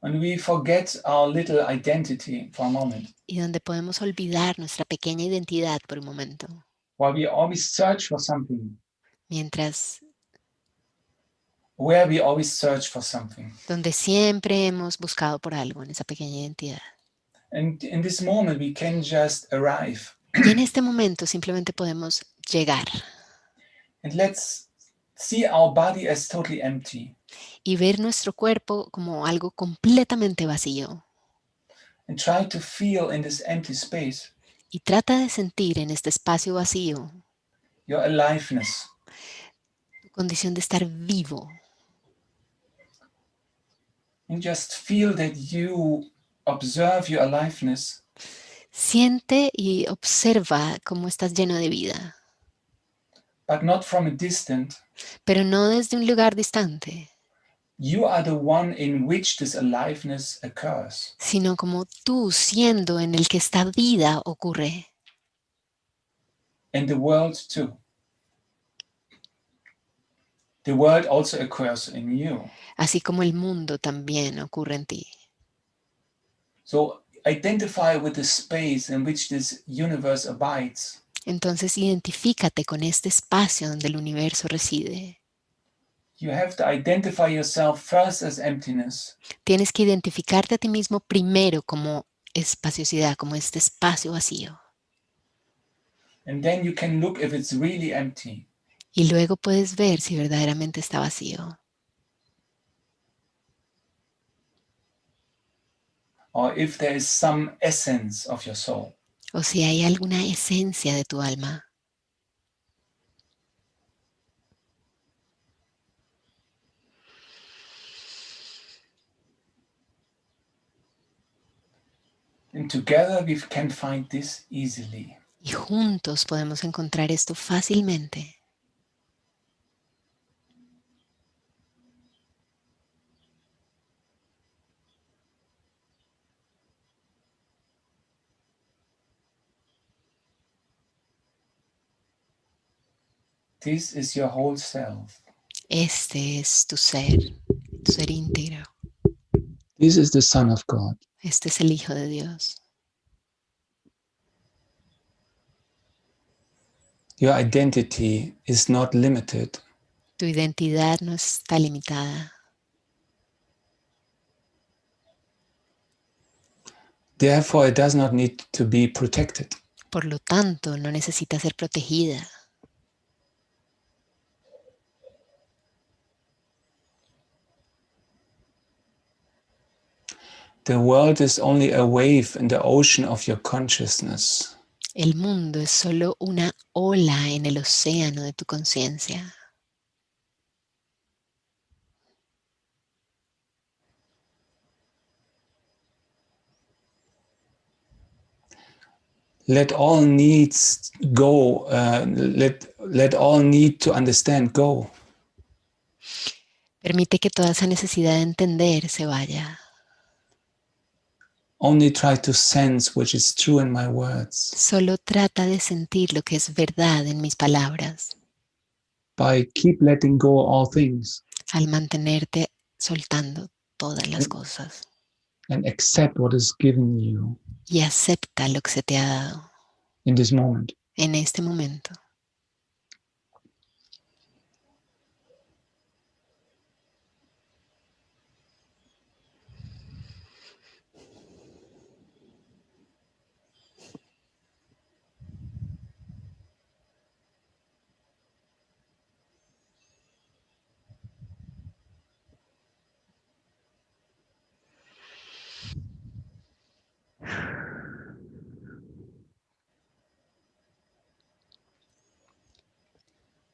And we forget our little identity for a moment. y donde podemos olvidar nuestra pequeña identidad por un momento, While we always search for something. Donde siempre hemos buscado por algo en esa pequeña identidad. And in this moment we can just arrive. Y en este momento simplemente podemos llegar. And let's see our body as totally empty. Y ver nuestro cuerpo como algo completamente vacío. And try to feel in this empty space. Y trata de sentir en este espacio vacío Your aliveness. tu condición de estar vivo. And just feel that you observe your aliveness. Siente y observa cómo estás lleno de vida. But not from a distance. Pero no desde un lugar distante. You are the one in which this aliveness occurs. Sino como tú siendo en el que esta vida ocurre. And the world too. The world also occurs in you. Así como el mundo también ocurre en ti. So identify with the space in which this universe abides. Entonces identifícate con este espacio donde el universo reside. You have to identify yourself first as emptiness. Tienes que identificarte a ti mismo primero como espaciosidad, como este espacio vacío. And then you can look if it's really empty. Y luego puedes ver si verdaderamente está vacío. Or if there is some essence of your soul. O si hay alguna esencia de tu alma. And together we can find this easily. Y juntos podemos encontrar esto fácilmente. This is your whole self. Este es tu ser íntegro. This is the Son of God. Este es el Hijo de Dios. Your identity is not limited. Tu identidad no está limitada. Therefore, it does not need to be protected. Por lo tanto, no necesita ser protegida. The world is only a wave in the ocean of your consciousness. El mundo es solo una ola en el océano de tu conciencia. Let all needs go. Let all need to understand go. Permite que toda esa necesidad de entender se vaya. Only try to sense which is true in my words. Solo trata de sentir lo que es verdad en mis palabras. By keep letting go all things. Al mantenerte soltando todas las cosas. And accept what is given you. Y acepta lo que se te ha dado. In this moment. En este momento.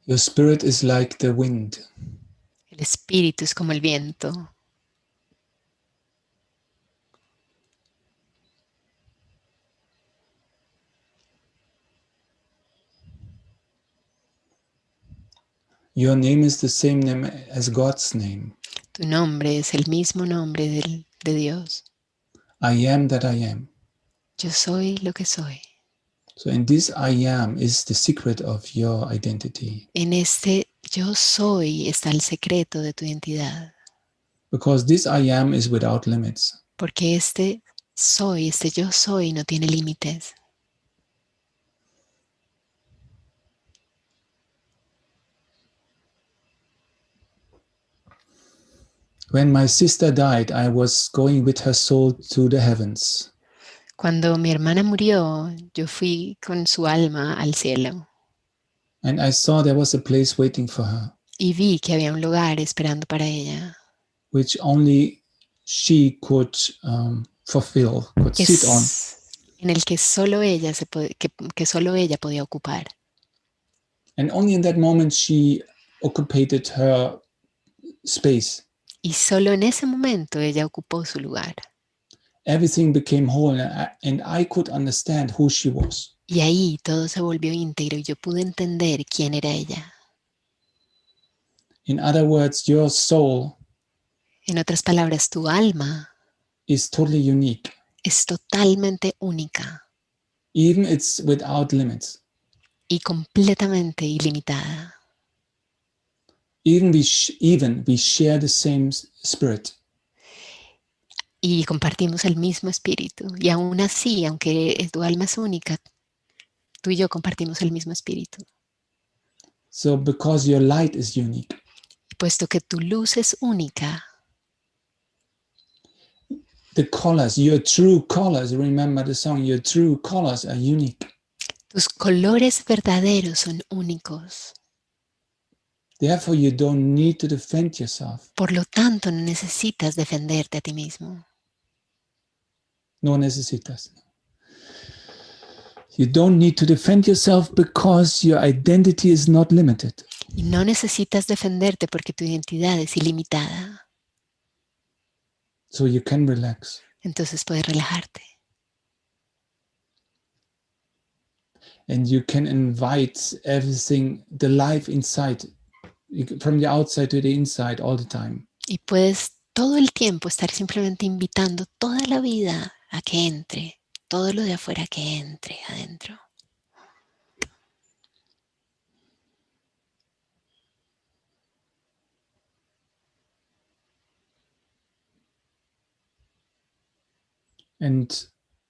Your spirit is like the wind. El espíritu es como el viento. Your name is the same name as God's name. Tu nombre es el mismo nombre de Dios. I am that I am. Yo soy lo que soy. So in this I am is the secret of your identity. En este yo soy está el secreto de tu identidad. Because this I am is without limits. Porque este yo soy no tiene límites. When my sister died, I was going with her soul to the heavens. Cuando mi hermana murió, yo fui con su alma al cielo. And I saw there was a place waiting for her. Y vi que había un lugar esperando para ella. Which only she could fulfill, could sit on. En el que solo ella, que solo ella podía ocupar. And only in that moment she occupied her space. Y solo en ese momento ella ocupó su lugar. Everything became whole and I could understand who she was. Y ahí todo se volvió íntegro y yo pude entender quién era ella. In other words, your soul, en otras palabras, tu alma is totally unique. Es totalmente única. Even it's without limits. Y completamente ilimitada. Even we share the same spirit. Y compartimos el mismo espíritu. Y aún así, aunque tu alma es única, tú y yo compartimos el mismo espíritu. So because your light is unique. Y puesto que tu luz es única. The colors, your true colors, remember the song, your true colors are unique. Tus colores verdaderos son únicos. Therefore, you don't need to defend yourself. Por lo tanto, no necesitas defenderte a ti mismo. No necesitas. You don't need to defend yourself because your identity is not limited. Y no necesitas defenderte porque tu identidad es ilimitada. So you can relax. Entonces puedes relajarte. And you can invite everything, the life inside, from the outside to the inside all the time. Y puedes todo el tiempo estar simplemente invitando toda la vida a que entre, todo lo de afuera que entre adentro. And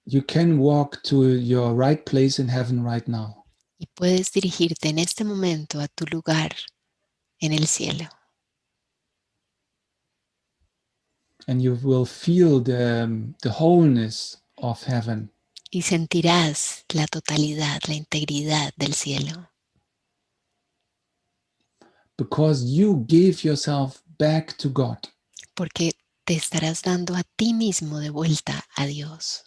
you can walk to your right place in heaven right now. Y puedes dirigirte en este momento a tu lugar en el cielo. And you will feel the wholeness of heaven. Y sentirás la totalidad, la integridad del cielo. Because you gave yourself back to God. Porque te estarás dando a ti mismo de vuelta a Dios.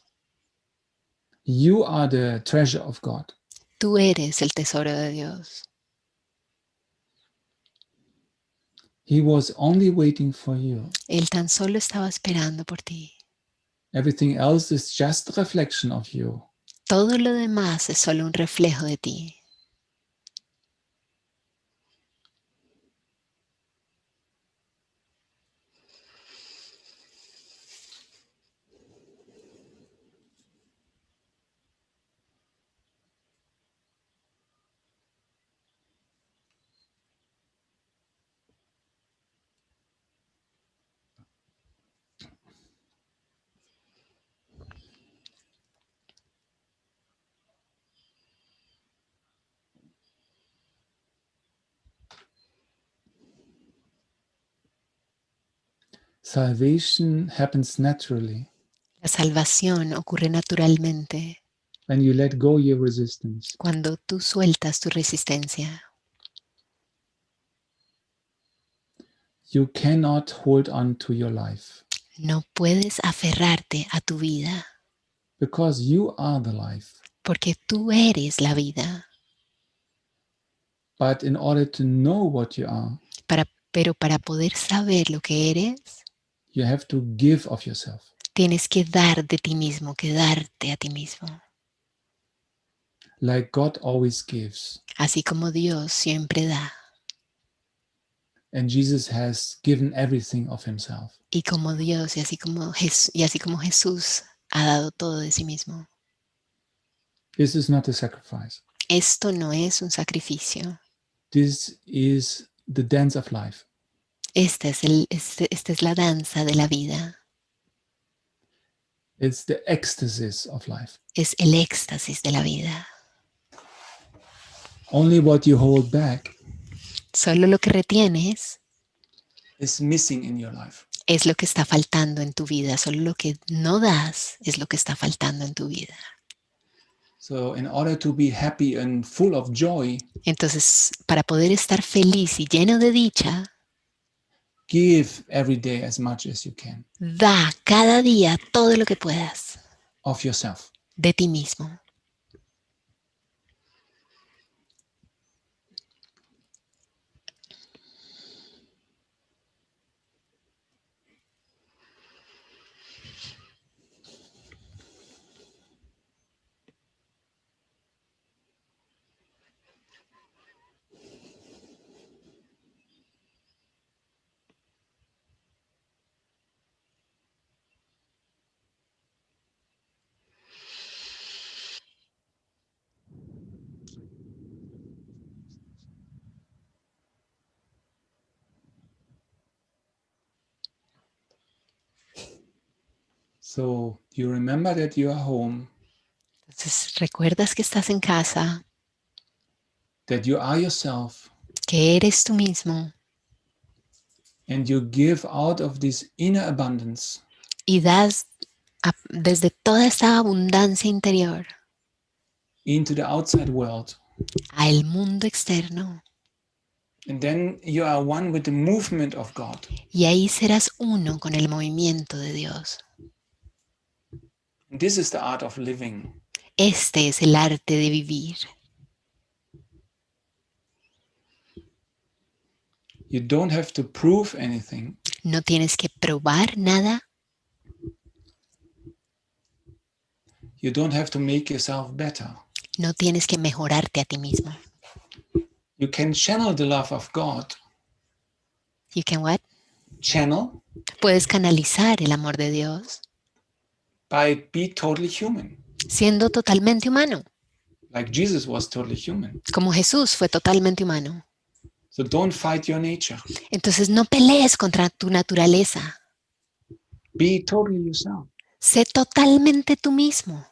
You are the treasure of God. Tú eres el tesoro de Dios. He was only waiting for you. Él tan solo estaba esperando por ti. Everything else is just a reflection of you. Todo lo demás es solo un reflejo de ti. Salvation happens naturally. La salvación ocurre naturalmente When you let go your resistance. cuando tú sueltas tu resistencia. You cannot hold on to your life. No puedes aferrarte a tu vida. Because you are the life. Porque tú eres la vida. But in order to know what you are, Pero para poder saber lo que eres, you have to give of yourself. tienes que dar de ti mismo, que darte a ti mismo. Like God always gives. Así como Dios siempre da. And Jesus has given everything of himself. Y como Dios y así como Jesús ha dado todo de sí mismo. This is not a sacrifice. Esto no es un sacrificio. This is the dance of life. Esta es la danza de la vida. It's the ecstasy of life. Es el éxtasis de la vida. Only what you hold back Solo lo que retienes is missing in your life. es lo que está faltando en tu vida. Solo lo que no das es lo que está faltando en tu vida. So in order to be happy and full of joy, Entonces, para poder estar feliz y lleno de dicha, give every day as much as you can da cada día todo lo que puedas of yourself. de ti mismo. So you remember that you are home, Entonces, recuerdas que estás en casa, that you are yourself, que eres tú mismo and you give out of this inner abundance y das desde toda esta abundancia interior into the outside world. al mundo externo. And then you are one with the movement of God. Y ahí serás uno con el movimiento de Dios. And this is the art of living. Este es el arte de vivir. You don't have to prove anything. No tienes que probar nada. You don't have to make yourself better. No tienes que mejorarte a ti mismo. You can channel the love of God. You can what? Channel Puedes canalizar el amor de Dios by be totally human. siendo totalmente humano, Like Jesus was totally human. como Jesús fue totalmente humano. So don't fight your nature. Entonces no pelees contra tu naturaleza. Be totally yourself. Sé totalmente tú mismo.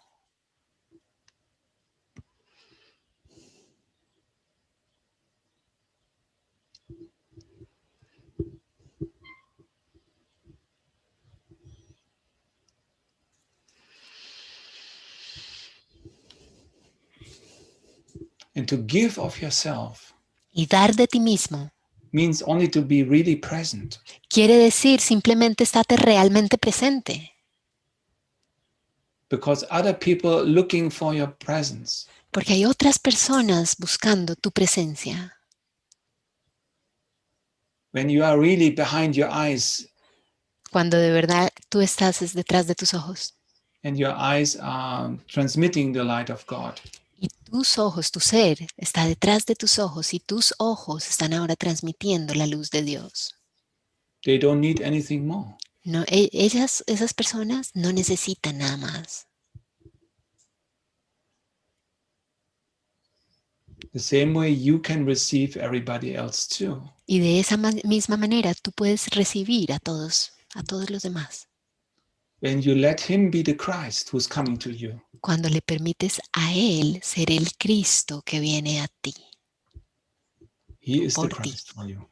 And to give of yourself Y dar de ti mismo means only to be really present. quiere decir simplemente estate realmente presente. Because other people looking for your presence. Porque hay otras personas buscando tu presencia. When you are really behind your eyes Cuando de verdad tú estás detrás de tus ojos. and your eyes are transmitting the light of God. Y tus ojos, tu ser, está detrás de tus ojos y tus ojos están ahora transmitiendo la luz de Dios. They don't need anything more. No, esas personas no necesitan nada más. The same way you can receive everybody else too. Y de esa misma manera tú puedes recibir a todos los demás. When you let him be the Christ who's coming to you. Cuando le permites a Él ser el Cristo que viene a ti. He is the Por ti. Christ for you.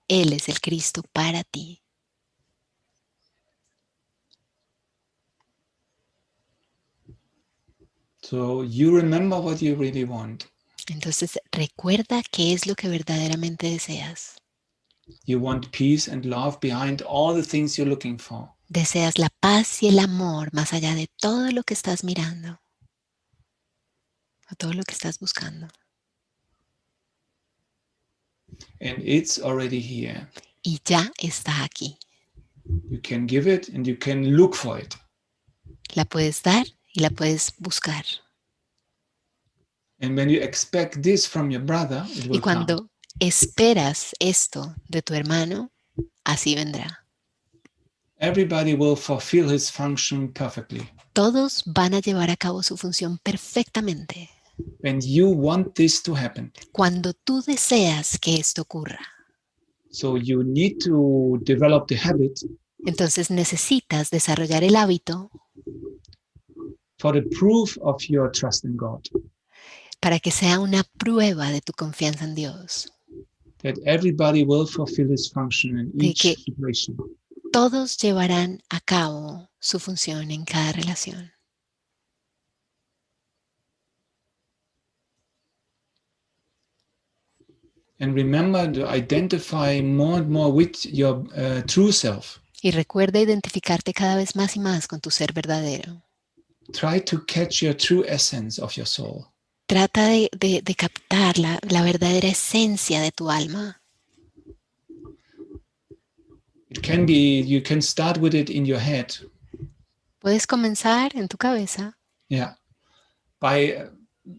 Él es el Cristo para ti. So you remember what you really want. Entonces recuerda qué es lo que verdaderamente deseas. You want peace and love behind all the things you're looking for. Deseas la paz y el amor más allá de todo lo que estás mirando. O todo lo que estás buscando. And it's already here. Y ya está aquí. You can give it and you can look for it. La puedes dar y la puedes buscar. And when you expect this from your brother, it Y will come. cuando esperas esto de tu hermano, así vendrá. Everybody will fulfill his function perfectly. Todos van a llevar a cabo su función perfectamente. When you want this to happen. Cuando tú deseas que esto ocurra. So you need to develop the habit. Entonces necesitas desarrollar el hábito For the proof of your trust in God. para que sea una prueba de tu confianza en Dios. That everybody will fulfill his function in De each que situation. todos llevarán a cabo su función en cada relación. And remember to identify more and more with your true self. Y recuerda identificarte cada vez más y más con tu ser verdadero. Try to catch your true essence of your soul. Trata de captar la verdadera esencia de tu alma. It can be, you can start with it in your head. Puedes comenzar en tu cabeza. Yeah. By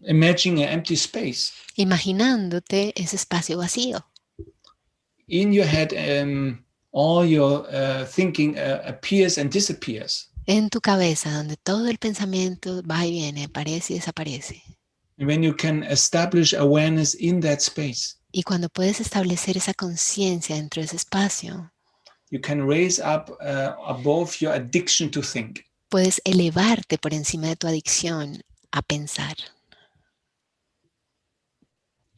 imagining an empty space. Imaginándote ese espacio vacío. In your head, all your thinking appears and disappears. En tu cabeza, donde todo el pensamiento va y viene, aparece y desaparece. And when you can establish awareness in that space. Y cuando puedes establecer esa conciencia dentro de ese espacio, you can raise up above your addiction to think. Puedes elevarte por encima de tu adicción a pensar.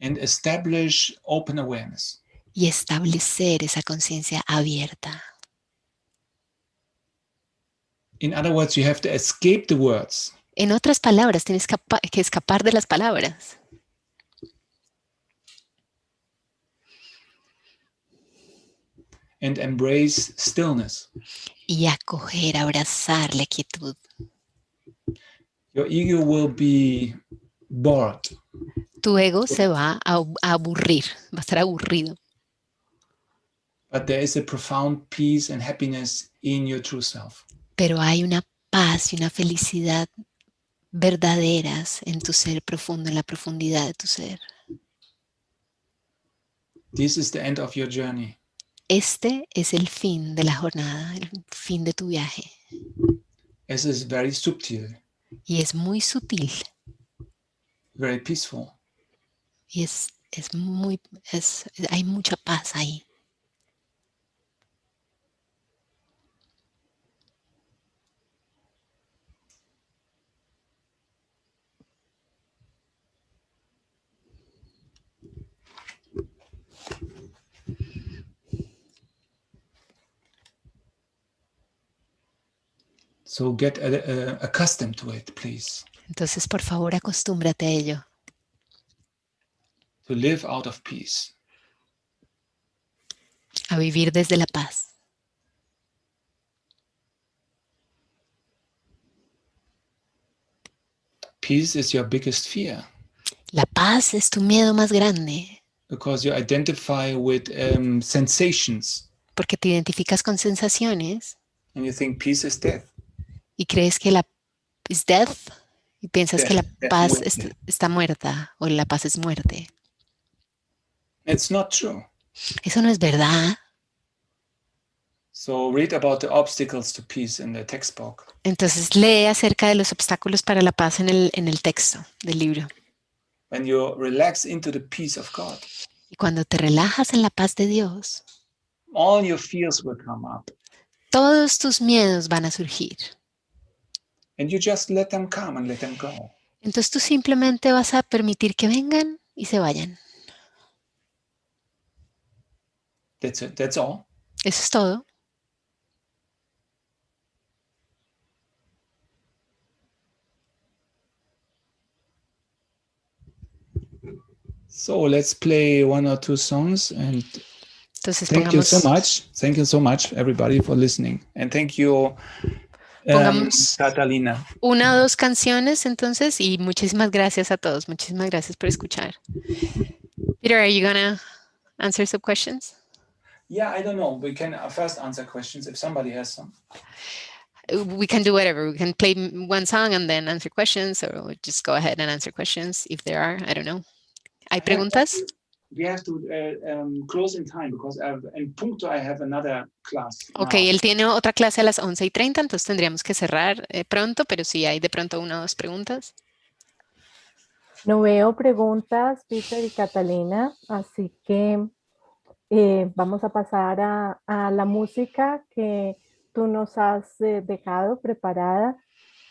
And establish open awareness. Y establecer esa conciencia abierta. In other words, you have to escape the words. En otras palabras, tienes que escapar de las palabras. And embrace stillness. Y acoger, abrazar la quietud. Your ego will be bored. Tu ego se va a aburrir, va a estar aburrido. But there is a profound peace and happiness in your true self. Pero hay una paz y una felicidad verdaderas en tu ser profundo, en la profundidad de tu ser. This is the end of your journey. Este es el fin de la jornada, el fin de tu viaje. It is very subtle. Y es muy sutil. Very peaceful. Y hay mucha paz ahí. So get accustomed to it, please. Entonces, por favor, acostúmbrate a ello. To live out of peace. A vivir desde la paz. Peace is your biggest fear. La paz es tu miedo más grande. Because you identify with sensations. Porque te identificas con sensaciones. And you think peace is death. Y crees que la is death. Y piensas que la paz está muerta o la paz es muerte. It's not true. Eso no es verdad. So read about the obstacles to peace in the textbook. Entonces lee acerca de los obstáculos para la paz en el texto del libro. When you relax into the peace of God. Y cuando te relajas en la paz de Dios, all your fears will come up. Todos tus miedos van a surgir. And you just let them come and let them go. Entonces tú simplemente vas a permitir que vengan y se vayan. That's it. That's all. Eso es todo. So let's play one or two songs and Entonces thank you so much. Thank you so much, everybody, for listening. And thank you, Pongamos Catalina. 1 o 2 canciones entonces y muchísimas gracias a todos. Muchísimas gracias por escuchar. Peter, are you gonna answer some questions? Yeah, I don't know. We can first answer questions if somebody has some. We can do whatever. We can play one song and then answer questions, or we'll just go ahead and answer questions if there are. I don't know. ¿Hay preguntas? We have to close in time because in punto I have another class. Ok, now. él tiene otra clase a las 11:30, entonces tendríamos que cerrar pronto, pero si hay de pronto una o dos preguntas. No veo preguntas, Peter y Catalina, así que vamos a pasar a la música que tú nos has dejado preparada.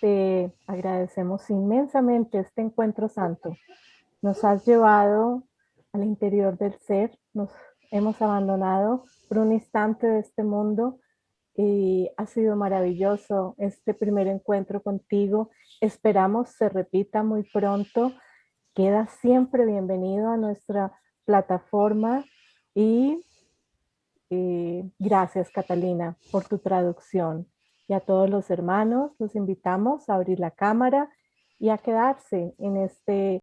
Te agradecemos inmensamente este encuentro santo. Nos has llevado al interior del ser, nos hemos abandonado por un instante de este mundo y ha sido maravilloso este primer encuentro contigo. Esperamos se repita muy pronto. Queda siempre bienvenido a nuestra plataforma y gracias, Catalina, por tu traducción. Y a todos los hermanos los invitamos a abrir la cámara y a quedarse en este